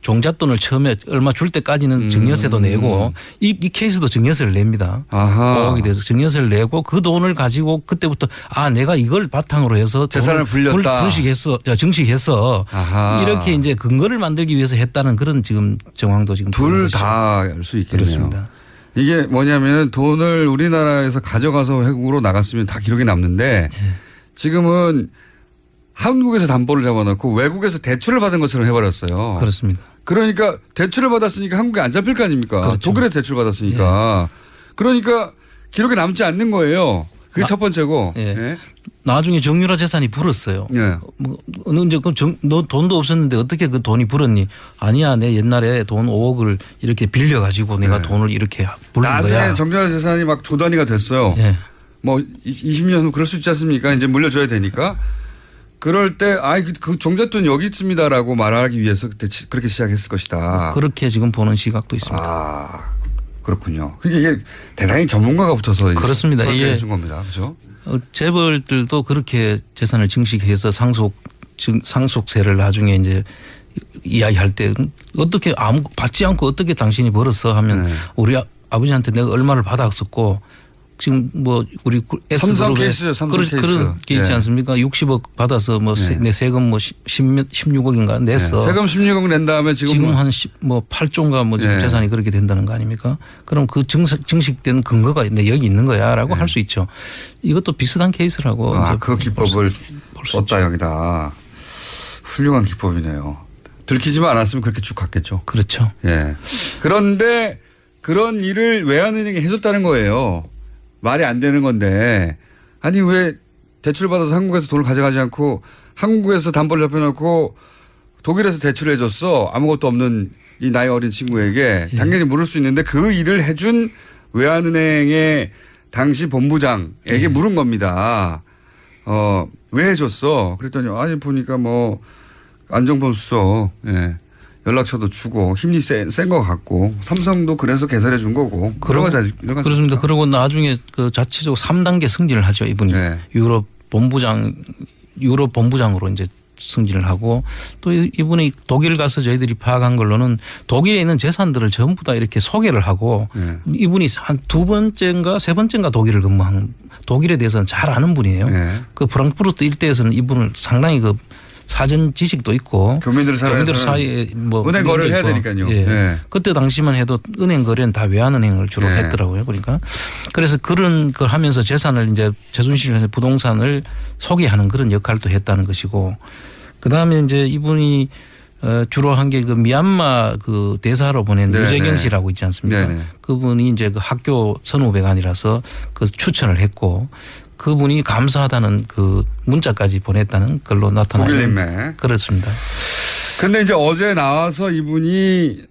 종잣돈을 처음에 얼마 줄 때까지는 증여세도 내고 이 케이스도 증여세를 냅니다. 5억에 대해서 증여세를 내고 그 돈을 가지고 그때부터 내가 이걸 바탕으로 해서 재산을 불렸다. 증식해서 이렇게 이제 근거를 만들기 위해서 했다는 그런 지금 정황도 지금 둘 다 알 수 있겠네요. 그렇습니다. 이게 뭐냐면 돈을 우리나라에서 가져가서 외국으로 나갔으면 다 기록이 남는데 지금은 한국에서 담보를 잡아놓고 외국에서 대출을 받은 것처럼 해버렸어요. 그렇습니다. 그러니까 대출을 받았으니까 한국에 안 잡힐 거 아닙니까? 그렇죠. 독일에서 대출 받았으니까. 그러니까 기록에 남지 않는 거예요. 그게 첫 번째고. 나중에 정유라 재산이 불었어요. 너 이제 너 돈도 없었는데 어떻게 그 돈이 불었니? 아니야, 내 옛날에 돈 5억을 이렇게 빌려 가지고 내가 돈을 이렇게 부른 거야. 나중에 정유라 재산이 막 조 단위가 됐어요. 뭐 20년 후 그럴 수 있지 않습니까? 이제 물려줘야 되니까. 그럴 때 그 종잣돈 여기 있습니다라고 말하기 위해서 그때 그렇게 시작했을 것이다. 그렇게 지금 보는 시각도 있습니다. 그렇군요. 그러니까 이게 대단히 전문가가 붙어서 그렇습니다. 설계해 준 겁니다. 그렇죠? 재벌들도 그렇게 재산을 증식해서 상속세를 나중에 이제 이야기할 때 어떻게 받지 않고 어떻게 당신이 벌었어 하면 우리 아버지한테 내가 얼마를 받았었고 지금 뭐 우리 삼성 케이스죠. 삼성 케이스. 그런 게 있지 않습니까? 60억 받아서 뭐 내 세금 뭐 16억인가 냈어. 세금 16억 낸 다음에 지금 한 8조인가 뭐 지금 재산이 그렇게 된다는 거 아닙니까? 그럼 그 증식된 근거가 여기 있는 거야라고 할 수 있죠. 이것도 비슷한 케이스라고. 그 기법을 썼다 여기다. 훌륭한 기법이네요. 들키지만 않았으면 그렇게 쭉 갔겠죠. 그렇죠. 그런데 그런 일을 외환은행이 해줬다는 거예요. 말이 안 되는 건데 아니 왜 대출 받아서 한국에서 돈을 가져가지 않고 한국에서 담보를 잡혀놓고 독일에서 대출을 해줬어. 아무것도 없는 이 나이 어린 친구에게 당연히 물을 수 있는데 그 일을 해준 외환은행의 당시 본부장에게 물은 겁니다. 왜 해줬어? 그랬더니 아니 보니까 뭐 안정범 수석 연락처도 주고 힘이 센 것 같고 삼성도 그래서 개설해 준 거고 그렇습니다. 그리고 나중에 그 자체적으로 3단계 승진을 하죠. 이분이 유럽 본부장으로 이제 승진을 하고 또 이분이 독일 가서 저희들이 파악한 걸로는 독일에 있는 재산들을 전부 다 이렇게 소개를 하고 이분이 한 2번째인가 3번째인가 독일에 대해서는 잘 아는 분이에요. 그 프랑크푸르트 일대에서는 이분을 상당히 그 사전 지식도 있고 교민들 사이에 뭐 은행 거래를 해야 되니까요. 그때 당시만 해도 은행 거래는 다 외환은행을 주로 했더라고요. 그러니까 그래서 그런 걸 하면서 재산을 이제 최순실 부동산을 소개하는 그런 역할도 했다는 것이고 그다음에 이제 이분이 주로 한 게 그 미얀마 그 대사로 보낸 유재경 씨라고 있지 않습니까? 그분이 이제 그 학교 선후배관이라서 그 추천을 했고 그분이 감사하다는 그 문자까지 보냈다는 걸로 나타나요. 독일인매. 그렇습니다. 그런데 이제 어제 나와서 이분이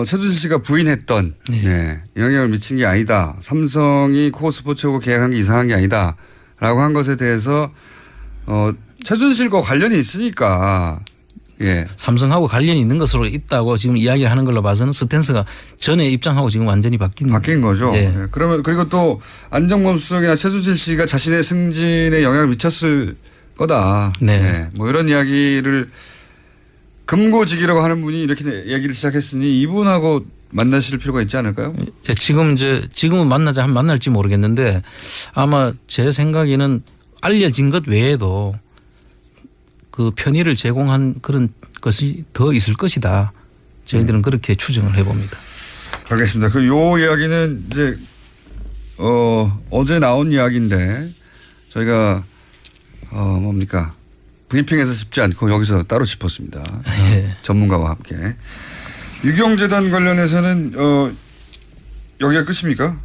최순실 씨가 부인했던 영향을 미친 게 아니다. 삼성이 코스포츠하고 계약한 게 이상한 게 아니다. 라고 한 것에 대해서 최순실과 관련이 있으니까 삼성하고 관련이 있는 것으로 있다고 지금 이야기를 하는 걸로 봐서는 스탠스가 전에 입장하고 지금 완전히 바뀐 거죠. 그러면 그리고 또 안정범 수석이나 최순실 씨가 자신의 승진에 영향을 미쳤을 거다. 뭐 이런 이야기를 금고지기라고 하는 분이 이렇게 얘기를 시작했으니 이분하고 만나실 필요가 있지 않을까요? 지금은 만날지 모르겠는데 아마 제 생각에는 알려진 것 외에도 그 편의를 제공한 그런 것이 더 있을 것이다. 저희들은 그렇게 추정을 해봅니다. 알겠습니다. 요 이야기는 이제 어제 나온 이야기인데 저희가 뭡니까 브리핑에서 짚지 않고 여기서 따로 짚었습니다. 예. 전문가와 함께. 유경재단 관련해서는 여기가 끝입니까?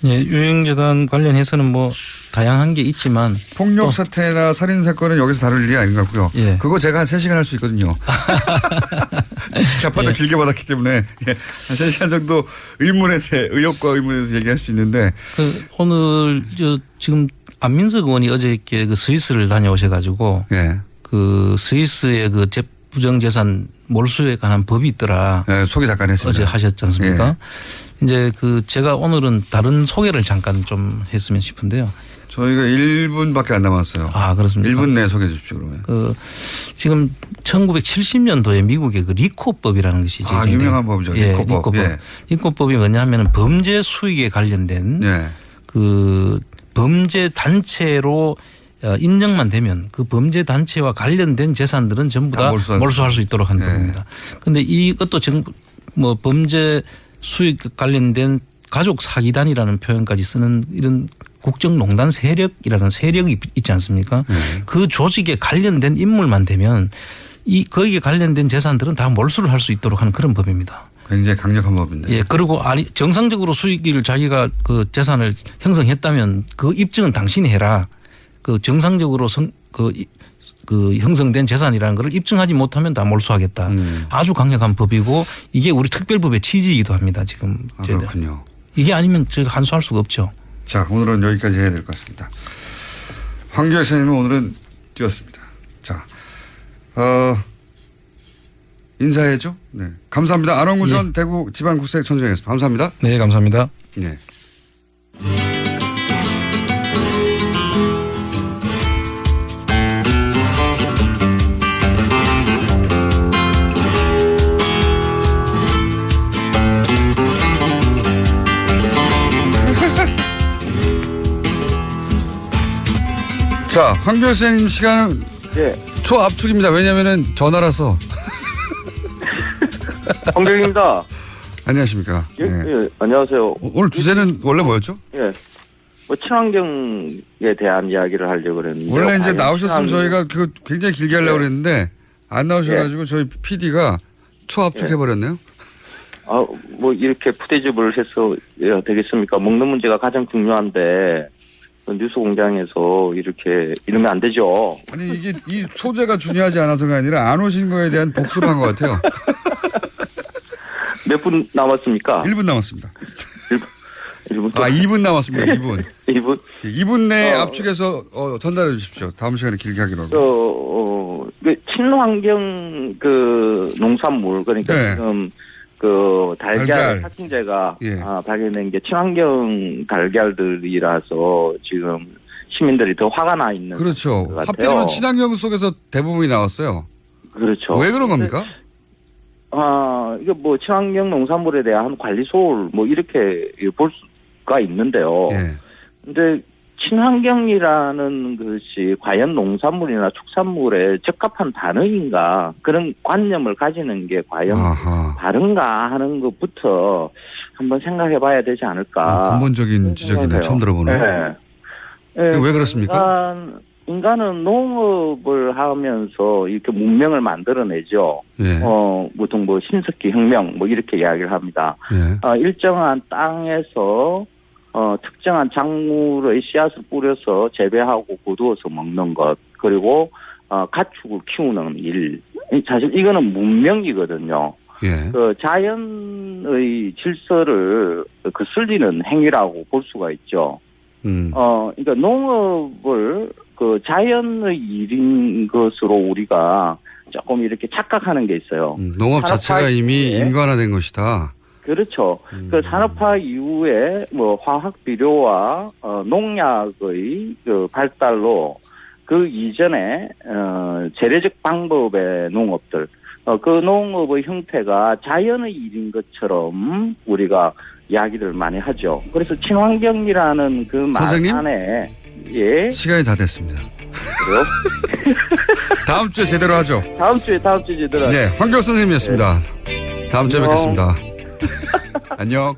예, 유경재단 관련해서는 뭐 다양한 게 있지만 폭력 사태나 살인 사건은 여기서 다룰 일이 아닌 것 같고요. 예. 그거 제가 한 3시간 할 수 있거든요. 자판도 예. 길게 받았기 때문에 한 3시간 정도 의혹과 의문에 대해서 얘기할 수 있는데 오늘 지금 안민석 의원이 어저께 그 스위스를 다녀오셔가지고 예. 그 스위스의 그 부정재산 몰수에 관한 법이 있더라. 예, 소개 잠깐 했습니다. 어제 하셨지 않습니까? 예. 이제 그 제가 오늘은 다른 소개를 잠깐 좀 했으면 싶은데요. 저희가 1분밖에 안 남았어요. 아, 그렇습니까? 1분 내에 소개해 주십시오, 그러면. 지금 1970년도에 미국의 그 리코법이라는 것이 제정돼요. 유명한 법이죠. 예, 리코법. 리코법. 예. 리코법이 뭐냐면은 범죄 수익에 관련된 예. 그 범죄 단체로 인정만 되면 그 범죄 단체와 관련된 재산들은 전부 다 몰수할 수 있도록 한 겁니다. 그런데 이것도 뭐 범죄 수익 관련된 가족 사기단이라는 표현까지 쓰는 이런 국정농단 세력이라는 세력이 있지 않습니까? 그 조직에 관련된 인물만 되면 거기에 관련된 재산들은 다 몰수를 할 수 있도록 하는 그런 법입니다. 굉장히 강력한 법인데. 예, 그리고 정상적으로 수익을 자기가 그 재산을 형성했다면 그 입증은 당신이 해라. 그 정상적으로 그 형성된 재산이라는 것을 입증하지 못하면 다 몰수하겠다. 아주 강력한 법이고 이게 우리 특별법의 취지이기도 합니다. 지금. 그렇군요. 이게 아니면 저희가 한수할 수가 없죠. 자, 오늘은 여기까지 해야 될 것 같습니다. 황교안 선생님은 오늘은 뛰었습니다. 자, 인사해줘. 네, 감사합니다. 안원구 전 대구 지방국세청장이었습니다. 감사합니다. 네, 감사합니다. 네. 자, 황교안 선생님 시간은 초압축입니다. 왜냐하면 전화라서. 황교안입니다. 안녕하십니까. 예, 네. 예, 안녕하세요. 오늘 주제는 원래 뭐였죠? 예, 뭐 친환경에 대한 이야기를 하려고 그랬는데 원래 이제 나오셨으면 저희가 그 굉장히 길게 하려고 그랬는데 안 나오셔가지고 저희 PD가 초압축해버렸네요. 뭐 이렇게 푸대접을 해서 되겠습니까? 먹는 문제가 가장 중요한데 뉴스 공장에서 이렇게 이러면 안 되죠. 아니 이게 이 소재가 중요하지 않아서가 아니라 안 오신 거에 대한 복수를 한 것 같아요. 몇 분 남았습니까? 1분 남았습니다. 1분. 2분 남았습니다. 2분. 2분? 2분 내에 압축해서 전달해 주십시오. 다음 시간에 길게 하기로 하고. 그 친환경 그 농산물 그러니까 지금 그 달걀殺菌제가 발견된 게 친환경 달걀들이라서 지금 시민들이 더 화가 나 있는 그렇죠. 것 같아요. 하필이면 친환경 속에서 대부분이 나왔어요. 그렇죠. 왜 그런 겁니까? 이게 뭐 친환경 농산물에 대한 관리 소홀 뭐 이렇게 볼 수가 있는데요. 근데 친환경이라는 것이 과연 농산물이나 축산물에 적합한 단어인가 그런 관념을 가지는 게 과연 다른가 하는 것부터 한번 생각해 봐야 되지 않을까. 근본적인 지적이네. 처음 들어보는. 왜 그렇습니까? 인간은 농업을 하면서 이렇게 문명을 만들어내죠. 보통 뭐 신석기 혁명 뭐 이렇게 이야기를 합니다. 일정한 땅에서 특정한 작물의 씨앗을 뿌려서 재배하고 거두어서 먹는 것 그리고 가축을 키우는 일 사실 이거는 문명이거든요. 그 자연의 질서를 거슬리는 행위라고 볼 수가 있죠. 그러니까 농업을 그 자연의 일인 것으로 우리가 조금 이렇게 착각하는 게 있어요. 농업 자체가 이미 인간화된 것이다. 그렇죠. 그 산업화 이후에 뭐 화학 비료와 농약의 그 발달로 그 이전에 재래적 방법의 농업들 그 농업의 형태가 자연의 일인 것처럼 우리가 이야기를 많이 하죠. 그래서 친환경이라는 그 말 안에 시간이 다 됐습니다. 그래요? 다음 주에 제대로 하죠. 다음 주에 제대로 하죠. 네, 황교안 선생님이었습니다. 다음 주에 뵙겠습니다. 안녕.